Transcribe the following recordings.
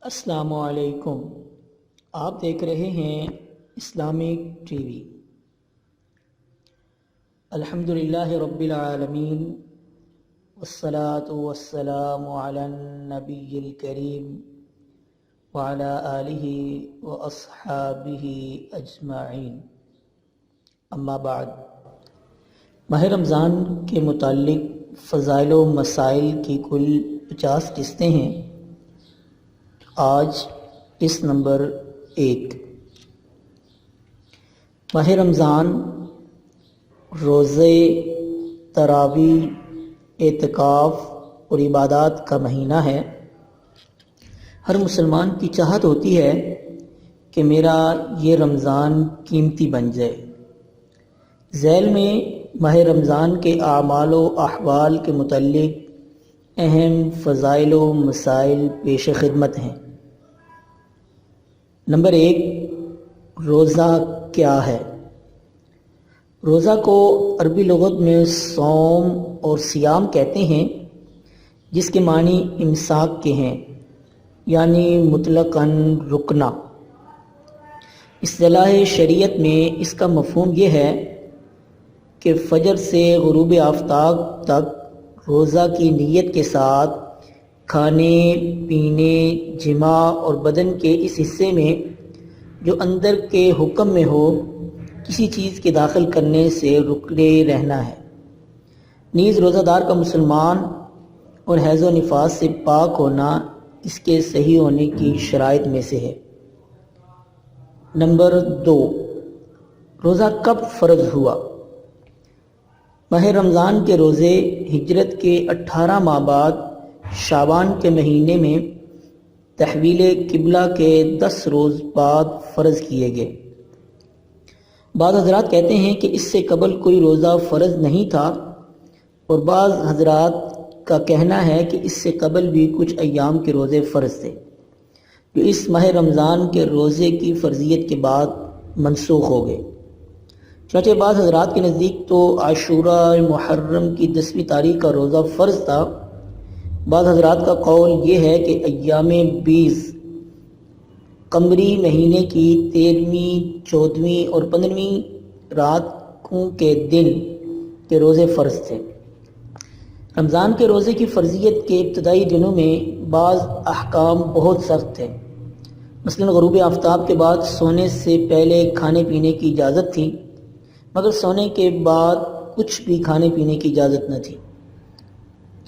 السلام علیکم۔ آپ دیکھ رہے ہیں اسلامک ٹی وی۔ الحمدللہ رب العالمین والصلاة والسلام علی النبی الکریم وعلی آلہ واصحابہ اجمعین، اما بعد۔ ماہ رمضان کے متعلق فضائل و مسائل کی کل 50 قسطیں ہیں۔ آج قسط نمبر 1۔ ماہ رمضان روزے، تراویح، اعتکاف اور عبادات کا مہینہ ہے۔ ہر مسلمان کی چاہت ہوتی ہے کہ میرا یہ رمضان قیمتی بن جائے۔ ذیل میں ماہ رمضان کے اعمال و احوال کے متعلق اہم فضائل و مسائل پیش خدمت ہیں۔ نمبر 1، روزہ کیا ہے؟ روزہ کو عربی لغت میں صوم اور صیام کہتے ہیں، جس کے معنی امساک کے ہیں، یعنی مطلقاً رکنا۔ اصطلاح شریعت میں اس کا مفہوم یہ ہے کہ فجر سے غروب آفتاب تک روزہ کی نیت کے ساتھ کھانے پینے، جماع اور بدن کے اس حصے میں جو اندر کے حکم میں ہو کسی چیز کے داخل کرنے سے رکے رہنا ہے۔ نیز روزہ دار کا مسلمان اور حیض و نفاس سے پاک ہونا اس کے صحیح ہونے کی شرائط میں سے ہے۔ نمبر 2، روزہ کب فرض ہوا؟ ماہ رمضان کے روزے ہجرت کے 18 ماہ بعد شعبان کے مہینے میں تحویل قبلہ کے 10 روز بعد فرض کیے گئے۔ بعض حضرات کہتے ہیں کہ اس سے قبل کوئی روزہ فرض نہیں تھا، اور بعض حضرات کا کہنا ہے کہ اس سے قبل بھی کچھ ایام کے روزے فرض تھے، جو اس ماہ رمضان کے روزے کی فرضیت کے بعد منسوخ ہو گئے۔ چنانچہ بعض حضرات کے نزدیک تو عاشوراء محرم کی 10ویں تاریخ کا روزہ فرض تھا۔ بعض حضرات کا قول یہ ہے کہ ایام 20 قمری مہینے کی 13ویں، 14ویں اور 15ویں راتوں کے دن کے روزے فرض تھے۔ رمضان کے روزے کی فرضیت کے ابتدائی دنوں میں بعض احکام بہت سخت تھے۔ مثلا غروب آفتاب کے بعد سونے سے پہلے کھانے پینے کی اجازت تھی، مگر سونے کے بعد کچھ بھی کھانے پینے کی اجازت نہ تھی،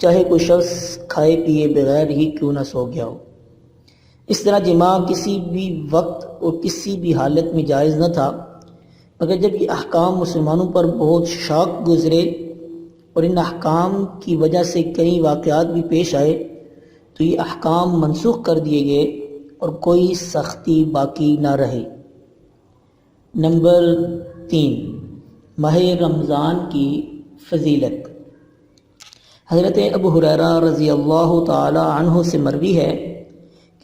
چاہے کوئی شخص کھائے پیے بغیر ہی کیوں نہ سو گیا ہو۔ اس طرح جماع کسی بھی وقت اور کسی بھی حالت میں جائز نہ تھا، مگر جب یہ احکام مسلمانوں پر بہت شاق گزرے اور ان احکام کی وجہ سے کئی واقعات بھی پیش آئے، تو یہ احکام منسوخ کر دیے گئے اور کوئی سختی باقی نہ رہی۔ نمبر 3، ماہ رمضان کی فضیلت۔ حضرت ابو ہریرہ رضی اللہ تعالی عنہ سے مروی ہے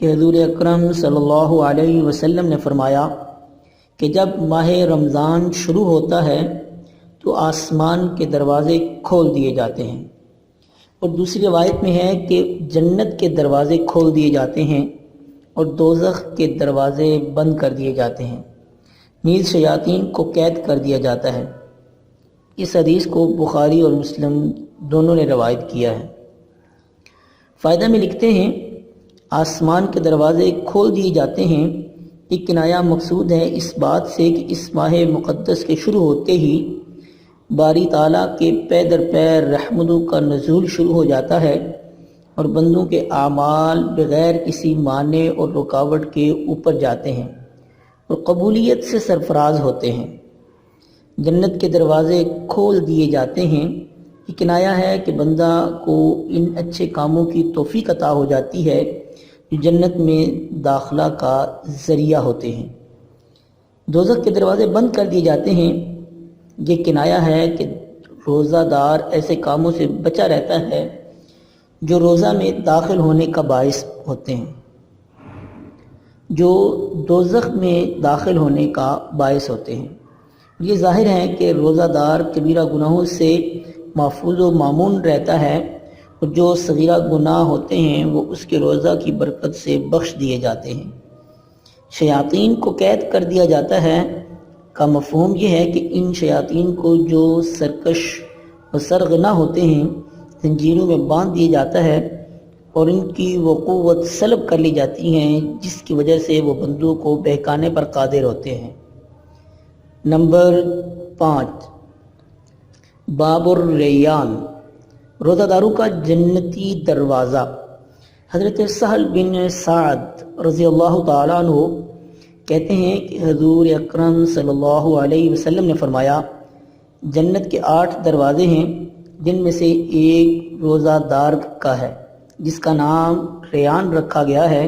کہ حضور اکرم صلی اللہ علیہ وسلم نے فرمایا کہ جب ماہ رمضان شروع ہوتا ہے تو آسمان کے دروازے کھول دیے جاتے ہیں، اور دوسری روایت میں ہے کہ جنت کے دروازے کھول دیے جاتے ہیں اور دوزخ کے دروازے بند کر دیے جاتے ہیں، نیز شیاطین کو قید کر دیا جاتا ہے۔ اس حدیث کو بخاری اور مسلم دونوں نے روایت کیا ہے۔ فائدہ میں لکھتے ہیں، آسمان کے دروازے کھول دیے جاتے ہیں، ایک کنایہ مقصود ہے اس بات سے کہ اس ماہ مقدس کے شروع ہوتے ہی باری تعالیٰ کے پے در پے رحمتوں کا نزول شروع ہو جاتا ہے، اور بندوں کے اعمال بغیر کسی مانع اور رکاوٹ کے اوپر جاتے ہیں اور قبولیت سے سرفراز ہوتے ہیں۔ جنت کے دروازے کھول دیے جاتے ہیں، یہ کنایہ ہے کہ بندہ کو ان اچھے کاموں کی توفیق عطا ہو جاتی ہے جو جنت میں داخلہ کا ذریعہ ہوتے ہیں۔ دوزخ کے دروازے بند کر دیے جاتے ہیں، یہ کنایہ ہے کہ روزہ دار ایسے کاموں سے بچا رہتا ہے جو روزہ میں داخل ہونے کا باعث ہوتے ہیں، جو دوزخ میں داخل ہونے کا باعث ہوتے ہیں۔ یہ ظاہر ہے کہ روزہ دار کبیرہ گناہوں سے محفوظ و مامون رہتا ہے اور جو صغیرہ گناہ ہوتے ہیں وہ اس کے روزہ کی برکت سے بخش دیے جاتے ہیں۔ شیاطین کو قید کر دیا جاتا ہے کا مفہوم یہ ہے کہ ان شیاطین کو جو سرکش و سرغنہ ہوتے ہیں زنجیروں میں باندھ دیا جاتا ہے اور ان کی وہ قوت سلب کر لی جاتی ہیں جس کی وجہ سے وہ بندوں کو بہکانے پر قادر ہوتے ہیں۔ نمبر 5، باب الریان، روزہ داروں کا جنتی دروازہ۔ حضرت سہل بن سعد رضی اللہ تعالیٰ عنہ کہتے ہیں کہ حضور اکرم صلی اللہ علیہ وسلم نے فرمایا، جنت کے 8 دروازے ہیں جن میں سے ایک روزہ دار کا ہے جس کا نام ریان رکھا گیا ہے۔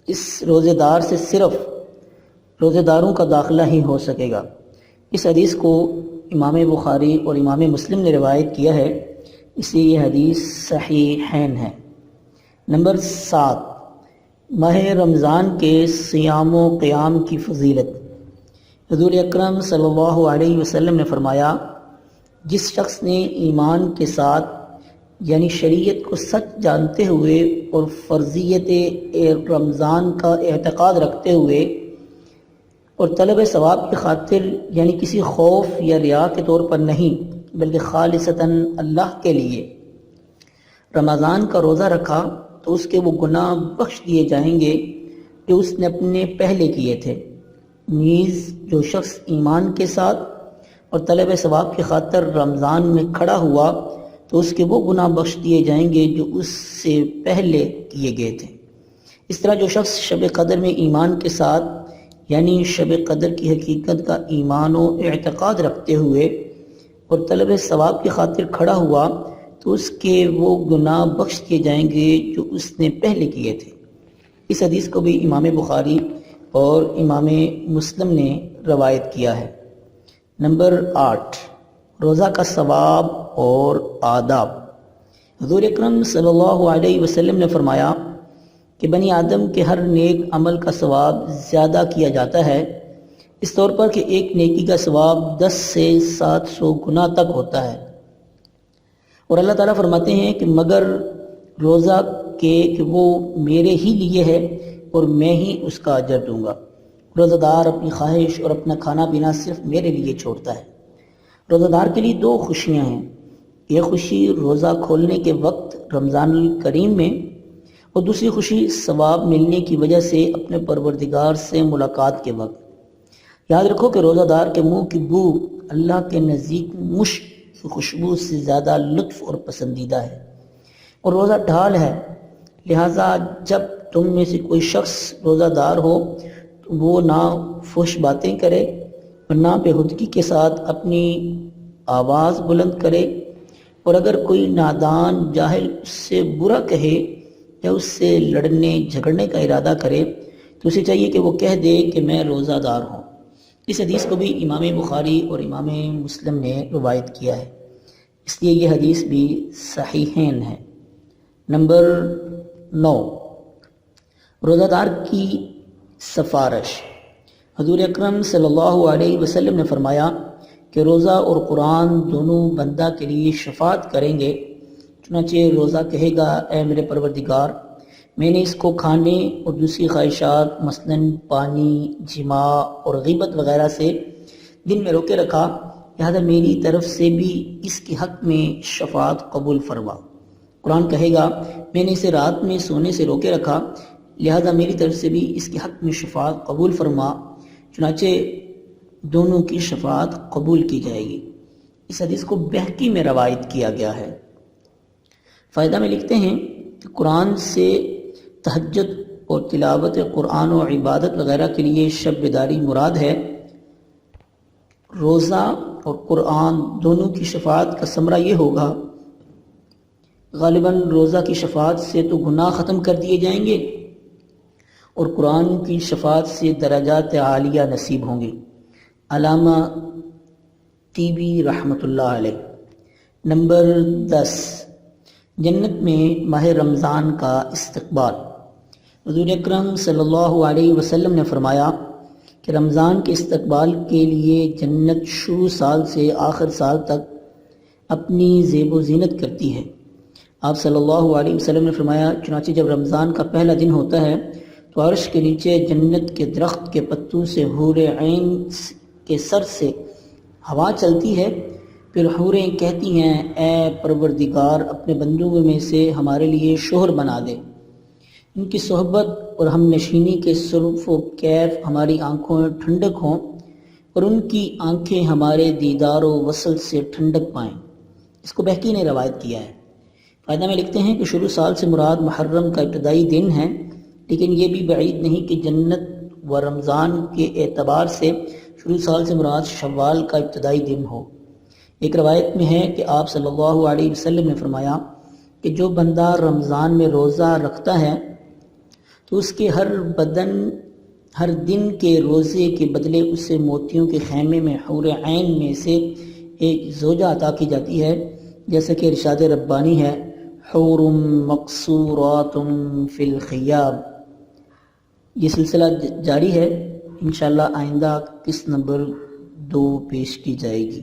اس روزے دار سے صرف روزے داروں کا داخلہ ہی ہو سکے گا۔ اس حدیث کو امام بخاری اور امام مسلم نے روایت کیا ہے، اس لیے یہ حدیث صحیحین ہے۔ نمبر 7، ماہ رمضان کے سیام و قیام کی فضیلت۔ حضور اکرم صلی اللہ علیہ وسلم نے فرمایا، جس شخص نے ایمان کے ساتھ یعنی شریعت کو سچ جانتے ہوئے اور فرضیت رمضان کا اعتقاد رکھتے ہوئے اور طلب ثواب کی خاطر یعنی کسی خوف یا ریا کے طور پر نہیں بلکہ خالصتاً اللہ کے لیے رمضان کا روزہ رکھا تو اس کے وہ گناہ بخش دیے جائیں گے جو اس نے اپنے پہلے کیے تھے۔ نیز جو شخص ایمان کے ساتھ اور طلب ثواب کی خاطر رمضان میں کھڑا ہوا تو اس کے وہ گناہ بخش دیے جائیں گے جو اس سے پہلے کیے گئے تھے۔ اس طرح جو شخص شب قدر میں ایمان کے ساتھ یعنی شب قدر کی حقیقت کا ایمان و اعتقاد رکھتے ہوئے اور طلب ثواب کی خاطر کھڑا ہوا تو اس کے وہ گناہ بخش دیے جائیں گے جو اس نے پہلے کیے تھے۔ اس حدیث کو بھی امام بخاری اور امام مسلم نے روایت کیا ہے۔ نمبر 8، روزہ کا ثواب اور آداب۔ حضور اکرم صلی اللہ علیہ وسلم نے فرمایا کہ بنی آدم کے ہر نیک عمل کا ثواب زیادہ کیا جاتا ہے، اس طور پر کہ ایک نیکی کا ثواب 10 سے 700 گنا تک ہوتا ہے، اور اللہ تعالیٰ فرماتے ہیں کہ مگر روزہ کہ وہ میرے ہی لیے ہے اور میں ہی اس کا اجر دوں گا۔ روزہ دار اپنی خواہش اور اپنا کھانا پینا صرف میرے لیے چھوڑتا ہے۔ روزہ دار کے لیے 2 خوشیاں ہیں، یہ خوشی روزہ کھولنے کے وقت رمضان الکریم میں، اور دوسری خوشی ثواب ملنے کی وجہ سے اپنے پروردگار سے ملاقات کے وقت۔ یاد رکھو کہ روزہ دار کے منہ کی بو اللہ کے نزدیک مشک کی خوشبو سے زیادہ لطف اور پسندیدہ ہے، اور روزہ ڈھال ہے، لہٰذا جب تم میں سے کوئی شخص روزہ دار ہو تو وہ نہ فحش باتیں کرے اور نہ بےہودگی کے ساتھ اپنی آواز بلند کرے، اور اگر کوئی نادان جاہل اس سے برا کہے یا اس سے لڑنے جھگڑنے کا ارادہ کرے تو اسے چاہیے کہ وہ کہہ دے کہ میں روزہ دار ہوں۔ اس حدیث کو بھی امام بخاری اور امام مسلم نے روایت کیا ہے، اس لیے یہ حدیث بھی صحیحین ہے۔ نمبر 9، روزہ دار کی سفارش۔ حضور اکرم صلی اللہ علیہ وسلم نے فرمایا کہ روزہ اور قرآن دونوں بندہ کے لیے شفاعت کریں گے، چنانچہ روزہ کہے گا، اے میرے پروردگار، میں نے اس کو کھانے اور دوسری خواہشات مثلاً پانی، جماع اور غیبت وغیرہ سے دن میں روکے رکھا، لہذا میری طرف سے بھی اس کے حق میں شفاعت قبول فرما۔ قرآن کہے گا، میں نے اسے رات میں سونے سے روکے رکھا، لہذا میری طرف سے بھی اس کے حق میں شفاعت قبول فرما، چنانچہ دونوں کی شفاعت قبول کی جائے گی۔ اس حدیث کو بہقی میں روایت کیا گیا ہے۔ فائدہ میں لکھتے ہیں کہ قرآن سے تہجد اور تلاوت قرآن و عبادت وغیرہ کے لیے شب بیداری مراد ہے۔ روزہ اور قرآن دونوں کی شفاعت کا ثمرہ یہ ہوگا، غالباً روزہ کی شفاعت سے تو گناہ ختم کر دیے جائیں گے اور قرآن کی شفاعت سے درجات عالیہ نصیب ہوں گے۔ علامہ طیبی رحمۃ اللہ علیہ۔ نمبر 10، جنت میں ماہ رمضان کا استقبال۔ حضور اکرم صلی اللہ علیہ وسلم نے فرمایا کہ رمضان کے استقبال کے لیے جنت شروع سال سے آخر سال تک اپنی زیب و زینت کرتی ہے۔ آپ صلی اللہ علیہ وسلم نے فرمایا چنانچہ جب رمضان کا پہلا دن ہوتا ہے تو عرش کے نیچے جنت کے درخت کے پتوں سے حور عین کے سر سے ہوا چلتی ہے، پھر حوریں کہتی ہیں اے پروردگار اپنے بندوں میں سے ہمارے لیے شوہر بنا دے، ان کی صحبت اور ہم نشینی کے سرف و کیف ہماری آنکھوں میں ٹھنڈک ہوں اور ان کی آنکھیں ہمارے دیدار و وصل سے ٹھنڈک پائیں۔ اس کو بہقی نے روایت کیا ہے۔ فائدہ میں لکھتے ہیں کہ شروع سال سے مراد محرم کا ابتدائی دن ہے، لیکن یہ بھی بعید نہیں کہ جنت و رمضان کے اعتبار سے شروع سال سے مراد شوال کا ابتدائی دن ہو۔ ایک روایت میں ہے کہ آپ صلی اللہ علیہ وسلم نے فرمایا کہ جو بندہ رمضان میں روزہ رکھتا ہے تو اس کے ہر دن کے روزے کے بدلے اسے موتیوں کے خیمے میں حور عین میں سے ایک زوجہ عطا کی جاتی ہے، جیسا کہ ارشاد ربانی ہے حور مقصورات فی الخیاب۔ یہ سلسلہ جاری ہے، انشاءاللہ آئندہ قسط نمبر 2 پیش کی جائے گی۔